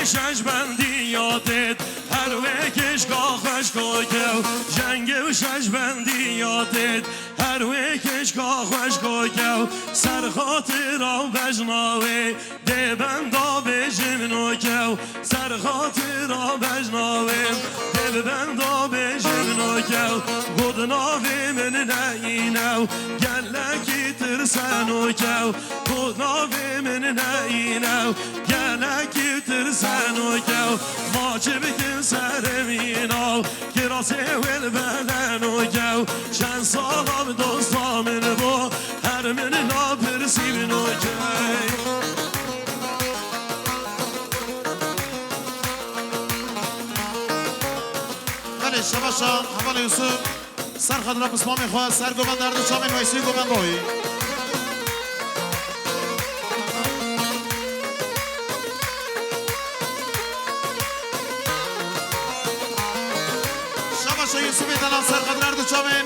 شش بندی یادت هر وکش کاخش کوکو جنگ و شش بندی یادت هر وکش کاخش کوکو سر خاطر آو بجناوه ده بندا بجم نوکو سر خاطر آو بجناوه ده بندا بجم نوکو گود ناوه من نینو گلکی ترسنوکو گود ناوه من نینو گلکی ترسنوکو ما چه بکن سرمینو که راسه ول بلنوکو چند سالم دوستا من با هر من ناپرسی بنوکو بله شباشا حمال یوسف سر خدرا بسما میخواه سر گوبن درد چامین ویسی گوبن بایی شباشا یوسف دلال سر خدرا درد چامین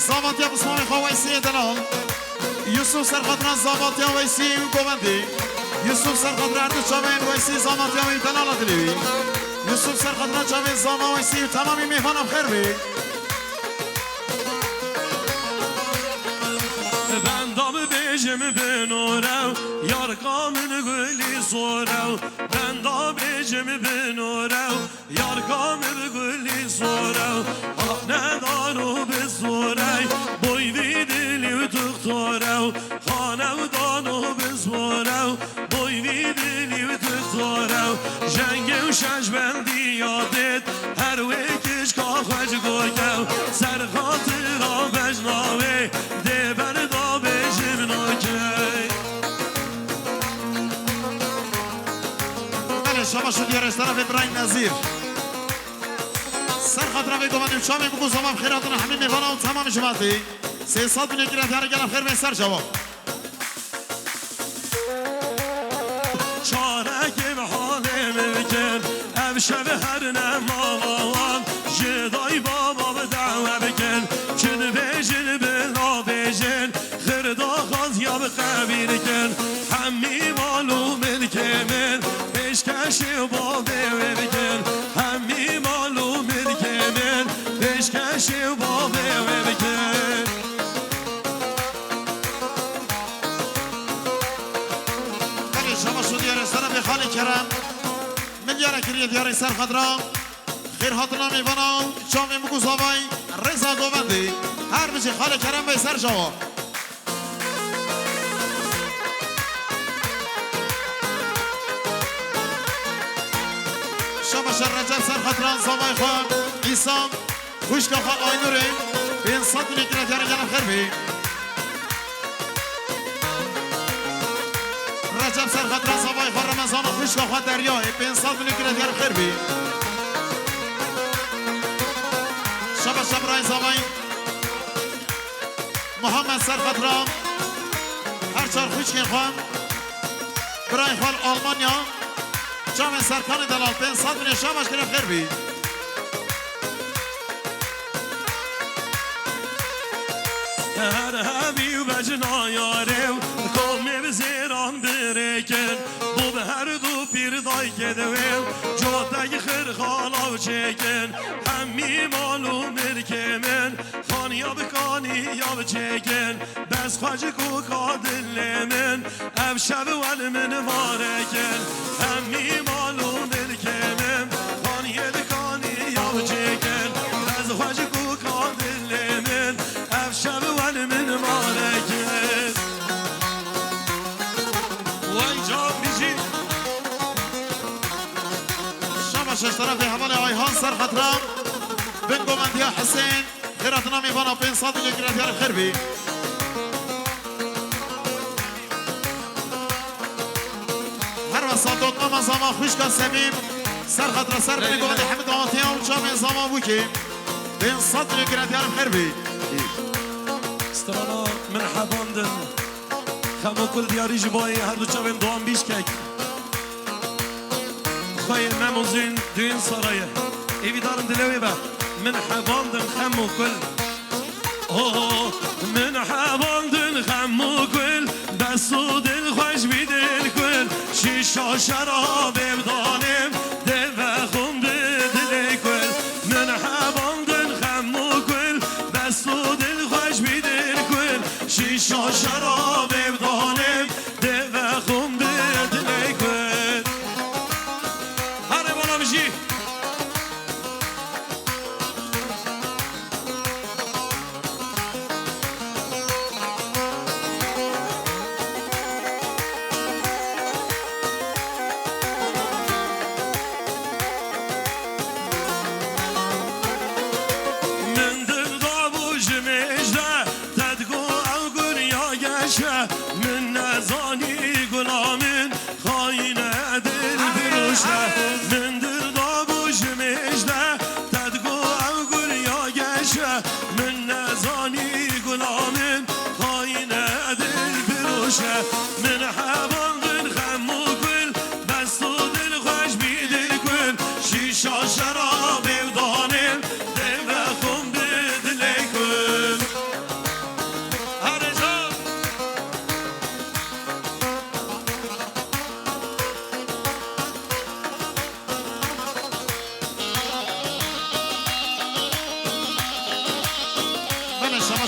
زاماتیا بسما میخواه ویسی دلال یوسف سر خدرا زاماتیا ویسی گوبندی یوسف سر خدرا درد چامین ویسی زاماتیا وی دلال دلیوی یوسف سر خدرا چامین زاما ویسی تمامی میخوانم خیر بی بجم بنورو یار کامل گلی سورو بندا بجم بنورو یار کامل گلی سورو حالا ندارو به سوری بوی وی دلی و تختارو خانه و دانو به سورو بوی وی دلی و تختارو جنگ و شش بندی یادت هر وکش کاخش گوکو سر خاطر آن بجناوه ده بردا بجم شما شد یارش طرف ابراهیم نظیر سر خاطر به دومن شام بگو زمان خیراتون همین میوانه و تمام جماعتی 300 بینه گیرد هر گلم خیر به سر جواب چارک به حال ممکن امشب هر نماوان جدای بابا به دعوه بکن چن بجن بلا بجن خردا خواست یا به قبیر کن همی معلوم که من پیشکش بابه بکن همی معلوم که من پیشکش بابه بکن بله شما شد یارش طرف خالی کرم من یاره کرید یاره سر خدرا خیر هاتنا میوانه شام بگو زوای رضا گوبندی هر بچه خالی کرم به سر جواب شباش رجب سر خطران زمای خواه ایسام خوشگا خواه آینوره به انسان نگیرد یاره گلم خیر بی رجب سر خطران زمای خواه رمضان خوشگا خواه دریاه به انسان نگیرد یاره خیر بی شباش برای زمای محمد سر خطران هر چار خوشگا خواه برای خواه آلمانیا جام سرکان دلال بین صد بین شامش گرفت خیر بی هر همی و بجنا یارم کمی به زیران برکن بو به هر دو پیر دای کدویم جادای خیر خالا چکن همی معلوم که من خانیا بکانی یا بچکن بس خواج کو کادل من امشب ول من وارکن همی معلوم که من خانیا بکانی یا بچکن بس خواج کو کادل من امشب ول من وارکن وای جان بیجی شمش طرف حمال آیهان سر خطرم بن گومندیا حسین خیراتنا میوانا بین صادق گرد یار خیر بی هر وسط دوتنا مزاما خوشگا سمیم سر خطر سر بین گومندی حمد آماتیا و جام زاما بوکی بین صادق گرد یار خیر بی استرانا من حباندن خمو کل دیاری جبایی هر دو چاوین دوام بیش کک خواهی نموزین دوین سرایه ایوی دارم دلوی با من حباندن خمو کل من حباندن خمو کل دست و دل خوش بی دل کل شیشا شراب بدانم من دردا بوشمشته تدگو او گریا گشه من نزانی گلامن خاینه دل بروشه من حوان دل خم و گل بست و دل خوش بی دل گل شیشا شراب و دانم دل خم به دل گل هر جا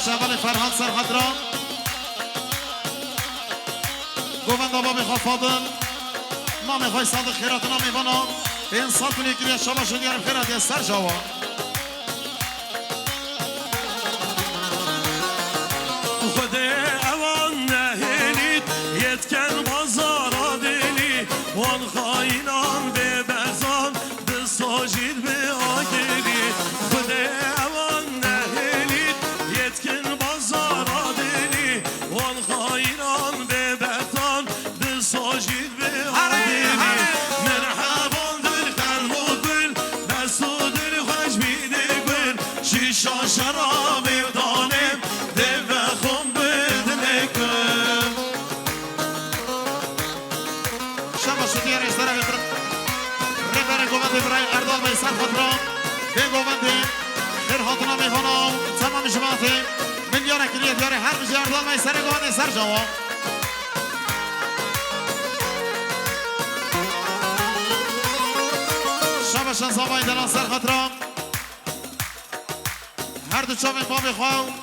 شمال فرهاد سرخدران گووند آبا میخواه فاضل ما میخوای صادق خیراتنا میوانا به این سال کنی که شما شد یارم خیرات یه سر جوا خود اوان نهینید یتکن بازارا دلی وان خاینان به برزان بساجید به آگلی خود اوان نهینید یتکن بازارا دلی وان خاینان به برزان بساجید به آگلی مرحبان دل خلم و گل دست و دل خوش بیده گل شیشا شراب و دانم دل و خم به دل گل شما شد یارش طرف رفر گووند برای اردال به سرخدران به گووند خیراتنا میوانا تمام جماعتی میلیون کلیت یاری هر بجی اردال به سر گووند سر جوا شبشن زبای دلان سر خطران هر دو چاوین ما میخوایم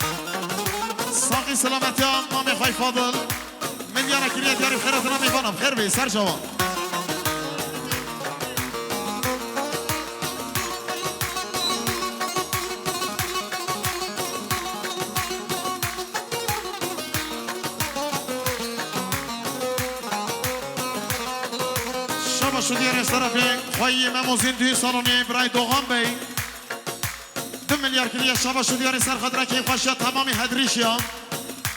ساقی سلامتی هم ما میخوای فاضل میلیون کلیت یاری خیراتنا میوانم خیر بی سر جوا شما شد یارش طرفی خواهی مموزین توی سالونی برای دوغان بی 2 میلیارد کلیه شما شد یاری سر خدره که خوشی تمامی هدریشی ها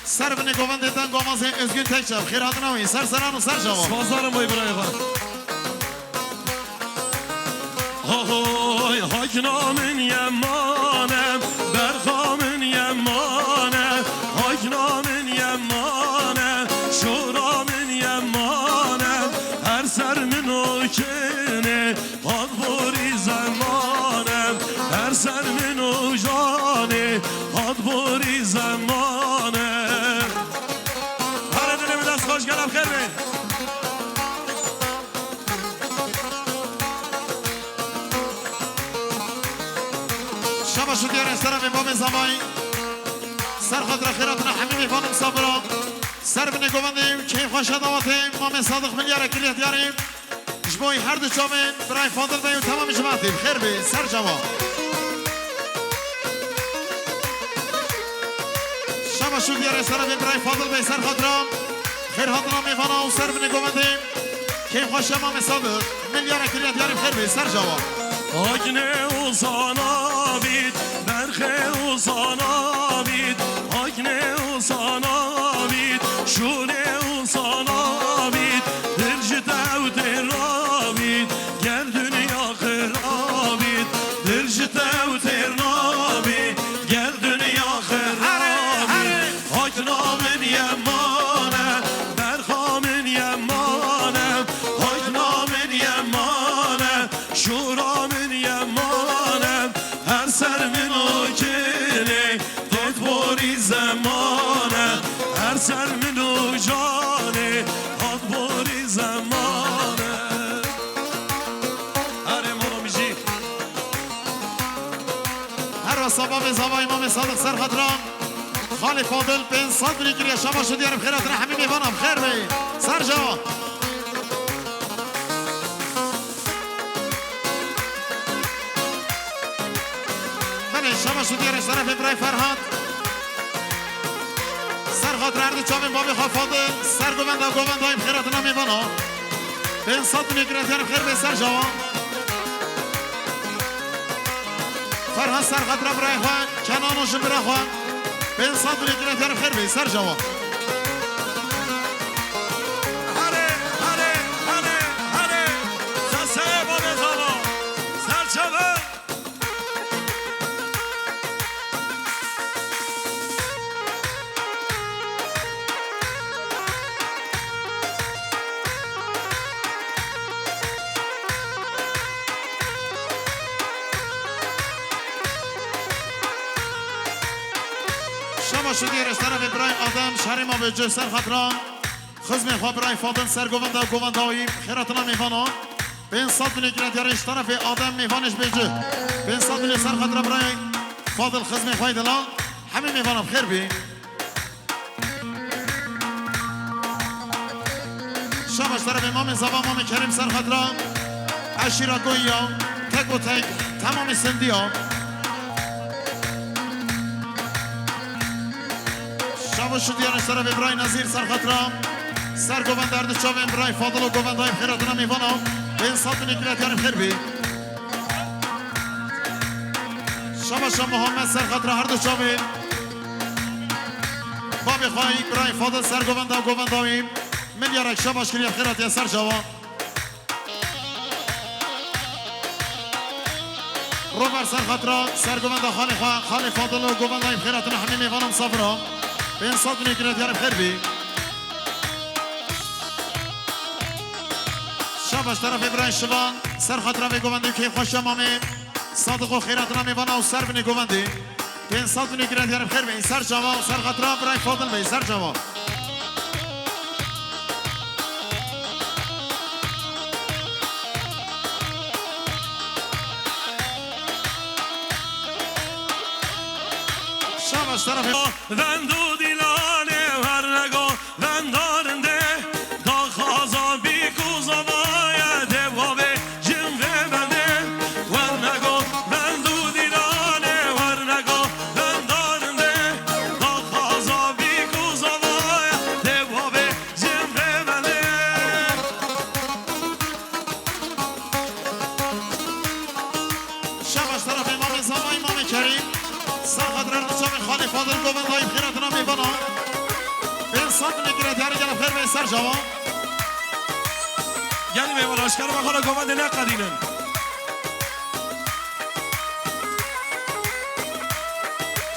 سر بنی گووند دیدن گومازی ازگین تک شب خیرات نوی سر سران و سر جواب سپاسدارم بای برای خواهد آهای حاکنامن یمانم برخامن یمانم حاکنامن یمانم شورامن یمانم هر سر منو کنه حاد بوری زمانم هر سر منو جانه حاد بوری زمانم هر دلم دست خوش گلم خیر بین شما شد یارش طرف بام زمانی سر خدره خیراتنا حمیمی فانم صبرا سر بنی گووندیم که خوش دعوتیم مام صادق میلیارد کلیت یاریم جبوی هر دو چاوین برای فاضل بیم تمام جماعتیم خیر بی سر جواب شما شد یارش طرف برای فاضل بی سر خدرام خیراتنا میفانا و سر بنی گووندیم که خوش مام صادق میلیارد کلیت یاریم خیر بی سر جواب Hagne uzana bit, berhe uzana bit, hagne uzana bit, şune uzana bit, dirci tevdir rabit, gel dünya kırabit, dirci tevdir rabit, gel dünya kırabit, hagnamın yemane, berhamın yemane, hagnamın yemane, şuramın yemanem her sermin o kene Dadbori zamane her sermin o cane Dadbori zamane Hare monomici هر وصابا به زبای امام صادق سر خدران خالی فاضل بن صدری کلیه شما شد یارم خیرات رحمی میوانم خیر بی سر جواب شما شد یارش طرف برای فرهاد سر خاطر هر دو چاوین بابی خواه فاضل سر گووند و گووند هایم خیراتنا میوانا به این صد میگرد یارم خیر بی سر جواب فرهاد سر خاطر برای خواه کنان و جن برای خواه به این صد میگرد یارم خیر بی سر جواب Hare hare hare hare Zasep شما شدی رشتر برای آدم شهر ما به جه سر خطران خزم خواه برای فاضل سرگوند و گوندهایی خیراتنا میوانان به این سال بینی گرد یارش طرف آدم میوانش به جه به این سال بینی سر خطران برای فاضل خزم خواه دلان همه میوانم خیر بی شماش طرف امام زبا امام کریم سر خطران عشیرا گویی ها تک و تک تمام سندی ها شما شدی یارش طرف برای نظیر سر خطران سر گوند درد چاوین برای فاضل و گوند های خیراتنا میوانم به این سال بینی گرد یارم خیر بی شما محمد سر خطران هر دو چاوین بابی خواهی برای فاضل سر گوند و گوند هاییم من یارک شباش کریه خیرات یا سر شوا روبر سر خطرا سر گوند خالی فاضل و گوند هایم خیراتنا همه میوانم صفرا به این سال بینی کریه یارم خیر بی شباش طرف ابراهیم شوان سر خطرا به گوندی که خوش مامه صادق و خیراتنا میوانم سر بینی گوندی به این سال بینی کریه یارم خیر بی سر شوا سر خطرا برای فاضل بی سر شوا وندو دیلانه هر نگو وندارنده دا خازا بی کوزا باید وابه جنوه بنده ور نگو وندو دیلانه ور نگو وندارنده دا خازا بی کوزا باید وابه جنوه بنده شباش طرف امام زمان امام کریم سرخطران نشام خالی فاضل گوند های خیراتنا میوانم به انسان نگیرد هر گل خیر به سر جوان یعنی میوان آشکار بخواه گوند نقدینن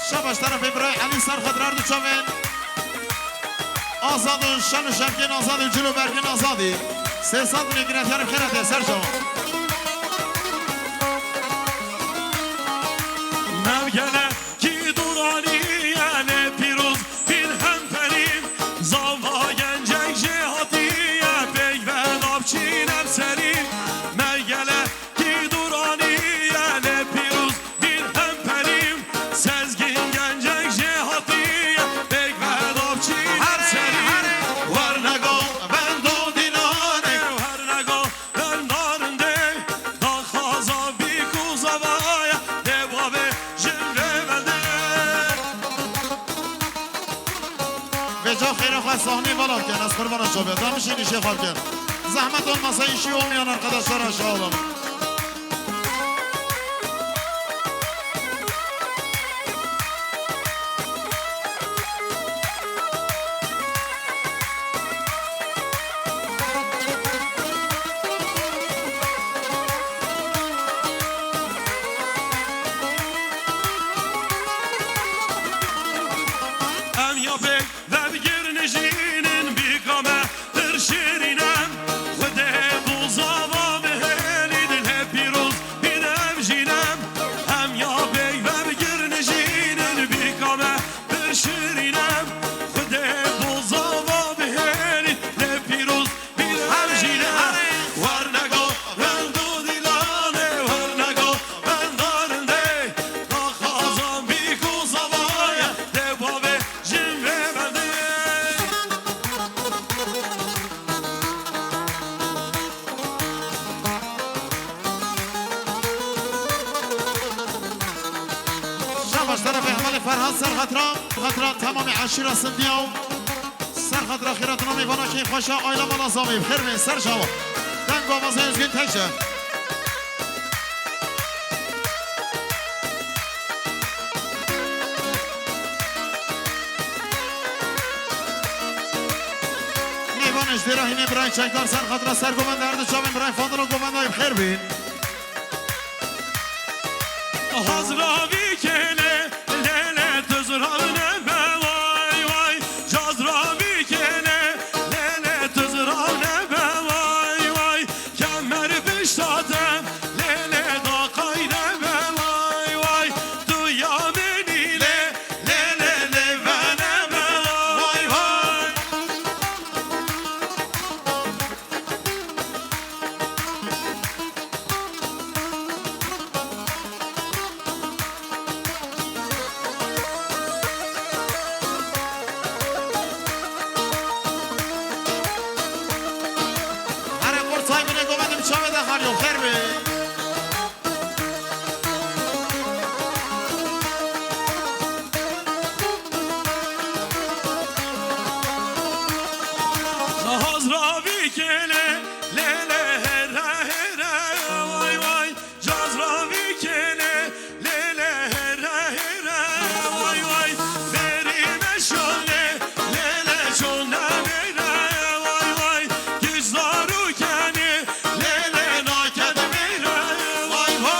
شباش طرف ابراهیم علی سرخطران نشامین آزاد و شن و شمکین آزاد و جلو برگین آزادی 300 نگیرد هر خیرات یا سر جوان مevgene ki duraniye piruz bir hemperim zava gencek cihatiye bey ve napçinem serin mevgene ki duraniye piruz bir hemperim sezgin gencek cihatiye bey ve napçinem serin var nego ben do dinane var nego ben darınde da khaza bi kuzavaya devabe به جا خیر خواه صحنی بالا کن از قربان شما دانشین ایشه خواب کن زحمت olmasa işi olmayan arkadaşlar aşağı olalım Em yapek ve girnişinin bir kamedir şirinem Xude bu zava mehelidin hep bir uz bir evcinem Em yapek ve girnişinin bir kamedir şirinem Xude bu zava mehelidin hep bir uz bir evcinem Var nego vendu dilane var nego vendarinde Kahazan bir kuzavaya devave شباش طرف احمال فرهاد سرخطران تمام عشیره سندیا سرخطران خیراتنا میوانا که خوشا آیلا مالا زامیم خیر بین سر شما دنگ آوازه ازگین تکشه میوانش دیراهینه برای چکدار سرخطران سرگومن درد چاوین برای فاضل و گومن هاییم خیر بین Hazravi kele lele tızravne be vay vay Cazravi kele lele tızravne be vay vay Kemer piştatem lele da kayne be vay vay Duya beni le lele le ماریو خیر بی نهاز را بیکنه لیله هره هره وای وای جاز را بیکنه لیله هره هره وای وای بریم شونه لیله چونه میره وای وای گیزدارو کنه لیله ناکد میره وای وای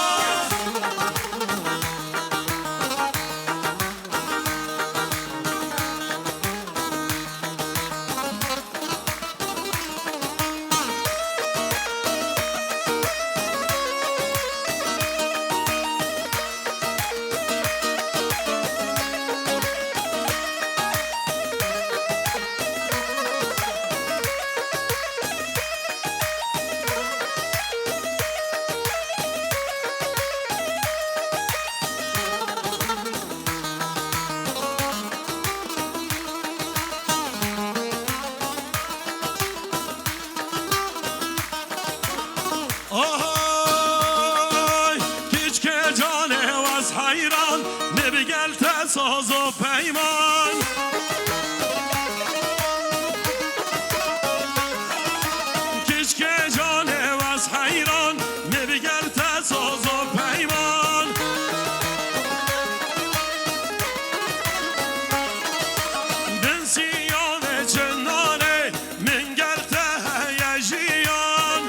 آهای هیچ که جانه و از حیران نبگل تساز و پیمان هیچ که جانه و از حیران نبگل تساز و پیمان دن سیاه چنانه منگر تهیجیان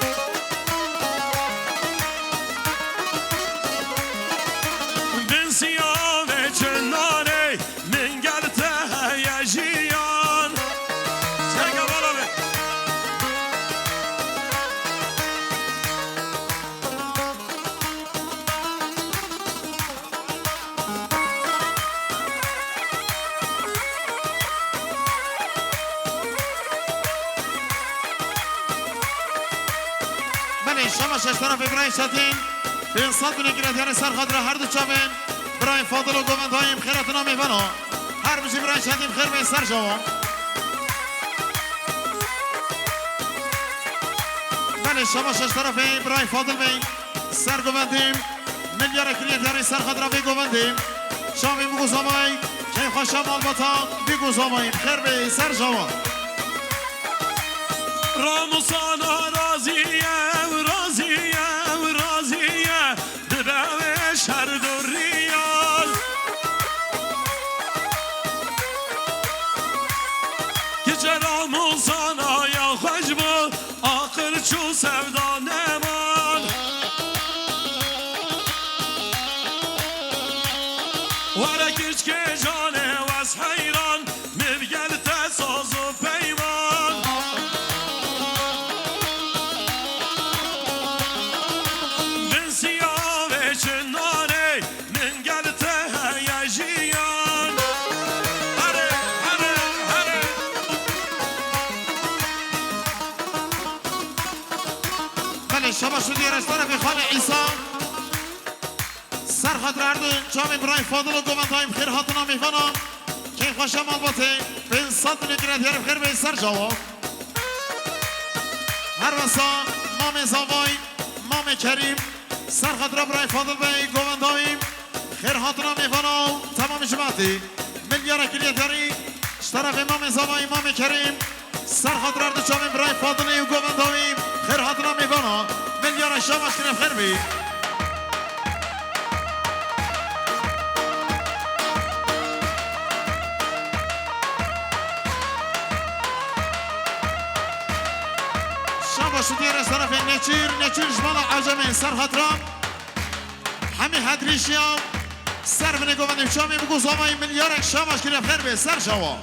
دن سیاه چنانه منگر تهیجیان سرگه بالا به بله شما شش طرف ابراهیم شدین به انصاد بنگیرد یعنی سرخط را هر دو چاوین برای فاضل و گومندهایم خیرتنا میبنا هر بشی برای شدیم خیر به سر شما بله شما شش طرف ابراهیم فاضل بی سر گومندیم ملیار کلیت یعنی سرخط را بی گومندیم شامی بگو زمای که خوشم آلباتا بگو زماییم خیر به سر شما راموسانا راضیه راضیه راضیه دبه شهر دو ریال که چه راموسانا یا خوش بود آخر چو سودا نمان ورکش که جانه و از حیران مبگل تساز و پیمان من سیاه چنانه منگل تهیجیان هره هره هره بله شما شدی از طرف خان عیسی سرخط را هر دو جام برای فاضل و گومندهایم خیر هاتنا میفنا که خوشم البته به انسان بنگیرد یعنی خیر به سر جواب هر وسا مام زاوای مام کریم سرخط را برای فاضل به گومندهایم خیر هاتنا میفنا تمام جماعتی ملیار کلیت یعنی طرف مام زاوای مام کریم سرخط را هر دو جام برای فاضل و گومندهایم خیر هاتنا میفنا ملیار شما شریف خیر بی شدی از طرف نچیر جمال عجمه سرخط را همه هدریشی ها سر بنه گوندیم شامی بگو زامای ملیارک شامش که خیر به سر شوا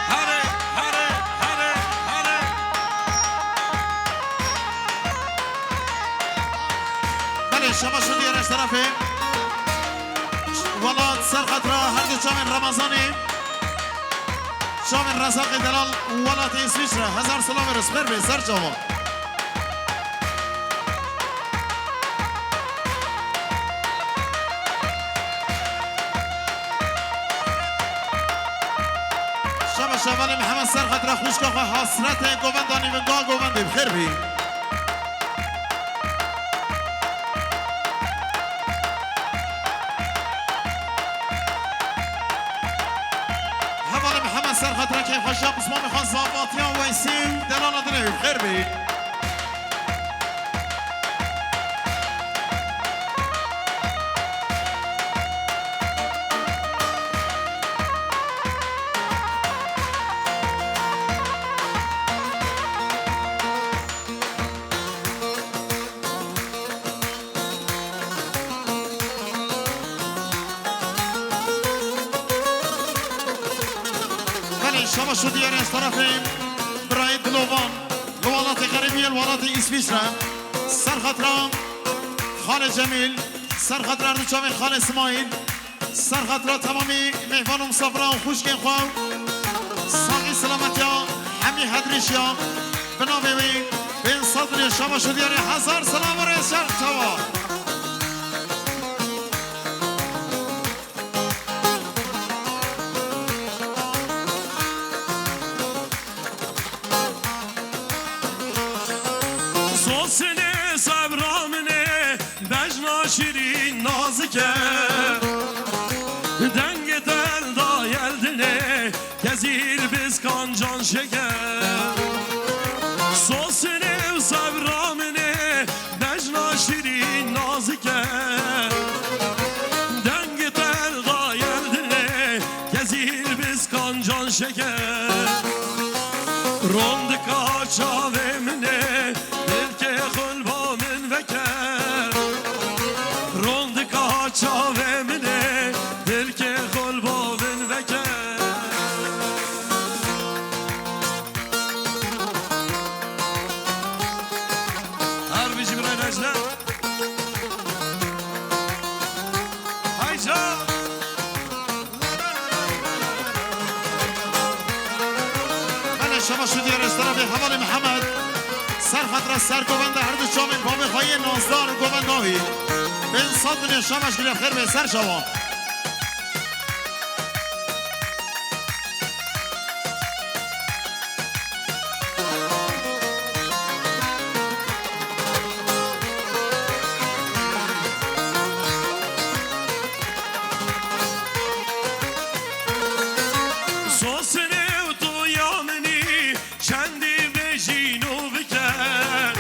هره هره هره هره بله شما شدی از طرف ولاد سرخط را هر دو شامن رمضانی شامن رزاق دلال ولاد اسویسرا هزار سلام رسپر به سر شما شب شوال محمد سر خطر خوش که حسرت گوبندانی ونگاه گوبندی بخیر بی حوال محمد سر خطر که خوشم اسمان میخوان زاباطیان ویسیم دلال دنوی بخیر بی شما شو دیاری از طرف برای دلوان لوالات غریبی الوالات اسویسرا سرخطران خال جمیل سرخطر اردوچاوی خال اسماعیل سرخطر تمامی میوان و مسافران خوشگین خواه ساقی سلامتی ها همی حدریشی ها بنابه بین بین صدری شما شو دیاری هزار سلام و رئیس شرق چوا شیرین نازکه دنگ دل دا یلدنه گزیر biz kancan şeker sosine و sabrامنه دجنا شیرین نازکه دنگ دل دا یلدنه گزیر biz kancan şeker روند کاچاوه منه دل که خلبا من وکر چاوه منه دل که خلبا من وکر هر بیشی برای نجله های جا من شما شدی رستوران به حوال محمد سر خطر سر گوبنده هر دو چامن با بخواهی نازدار گوبنداوی بین صد من شامش گرفت خیر به سر شما سوسنه و تو یامنی چندی بجینو بکر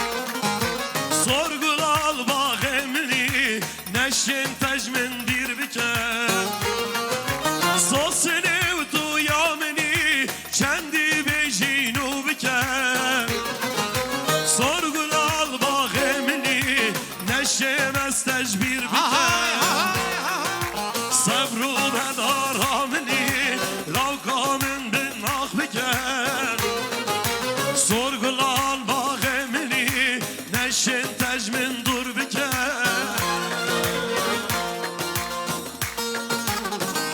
sorgulal bağımını neşin tecmin dir biker sosini tu yamini kendi bejinu biker sorgulal bağımını neşin az tecbir biker sabru bedaramını lavkamın bin ah biker sorgulal bağımını neşin tecmin dur biker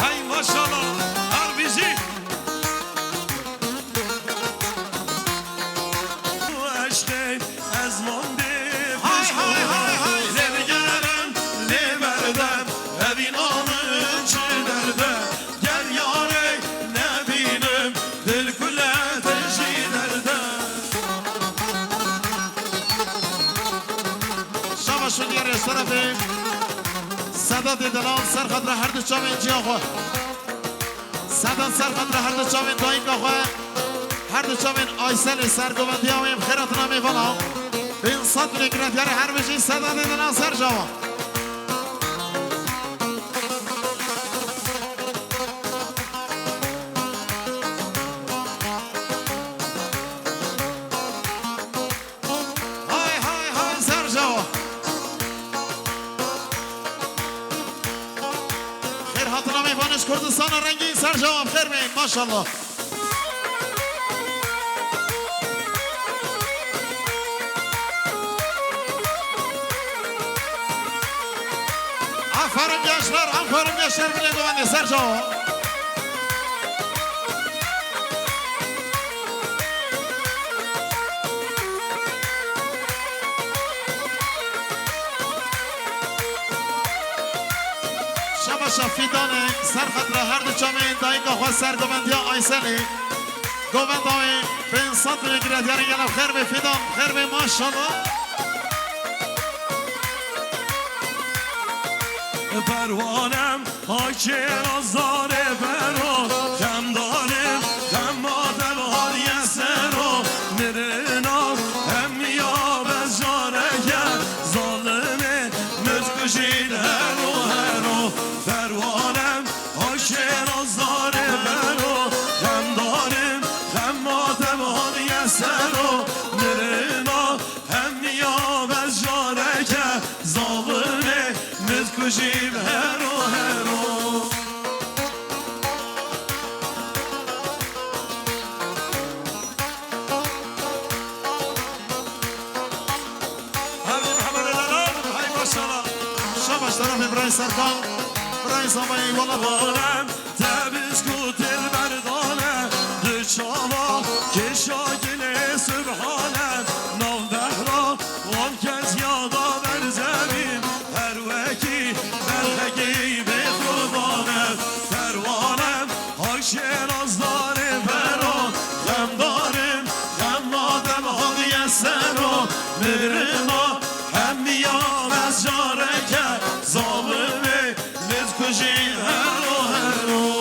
hay maşallah harbici bu aşkı ezman deyip hay hay hay hay levigerim leverden evin anın çiğnerde gel yare ne binim dil kule tecilerde شون دیاری از طرف سداد دلال سر خطر هر دو چاوین جیا خواه سداد سر خطر هر دو چاوین داینگا خواه هر دو چاوین آیسل سرگوبندی همیم خیراتنا میفانا این صد من اگراتیار هر بشی سداد دلال سر جوا های های های سر جوا کردستان رنگین سر جواب خیر بین ماشاءالله aferin gençler aferin gençler bile güvenli سر جواب شفیدانه سر خطره هر دو چامه دایگاه و سرگومندی ها آیسنی گوونداوی 500 میگیرد یعنی گلم خیر به فیدان خیر به ماشاءالله پروانم حاکی رازداره برو کم دارم کم مادم هاری سرو مرنا هم یا بزارگر ظالمه متکشید هرو هرو پروانم حاکی رازداره برو کم دارم کم مادم هاری سرو مرنا هم یا بزارگر ظالمه متکشید هرو هرو شاباش طرف برای سرکان برای زمانی والا بالم تبیز کتر بردانه دو چاوا که شاگل سبحانه نام بهرا وان کس یادا بر زمین هر وکی برخگی به خودانه پروانم حاش رازداره برا غم دارم غم نادم حاقی سرو مرما هم میام از جاره که ظالمه متکشی هرو هرو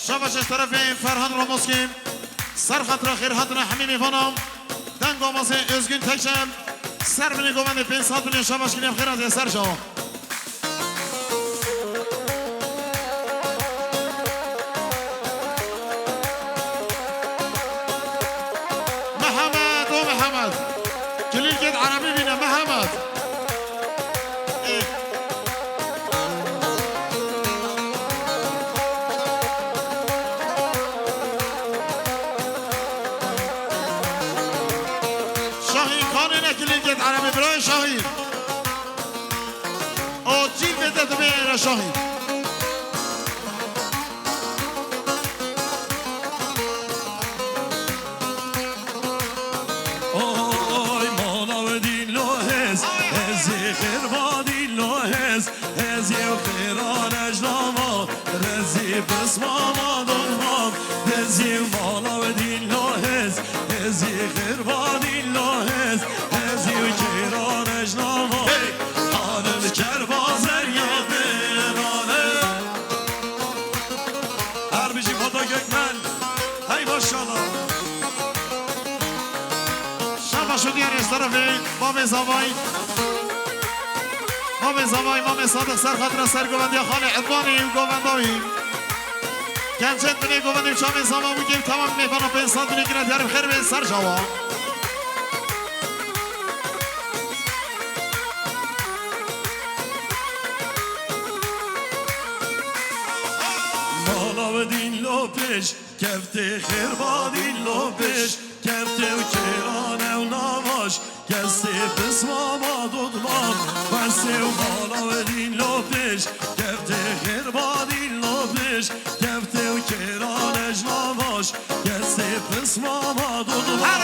شاباشش طرف فرهان راموسکیم سرخط را خیر حتنا حمیمی فانم دنگ آمازه özgün تکشم سر بینی گوند 500 میلیون شاباش کنیم خیرات یا سر شما محمد و محمد کلیل گید عربی بینه محمد شاهین خانه نکلیل گید عربی برای شاهین او جیل بده تو بیره شاهین Oy mala dillo hez ezi khirba dillo hez ezi khiran ajlama rezi bismama dolmam ezi mala dillo hez ezi khirba dillo hez ezi khiran ajlama hanel kerba zerya berane Harbici Koda Gökmen hay maşallah شو دیار از طرف مام زوای مام صادق سر خاطر سر گوندی خانه ادوانی و گونداوی کنچت بینی گوندی شام زمان بگیم تمام میفانا 500 بینی گیرد یارم خیر به سر شوا مالا و دین لو پیش کفته خیر با دین لو پیش کفته و کرانه و نواش کسی بسما ما دودمان بسته و مالا و دین لو پیش کفته خیر با دین لو پیش کفته و کرانه نواش کسی بسما ما دودمان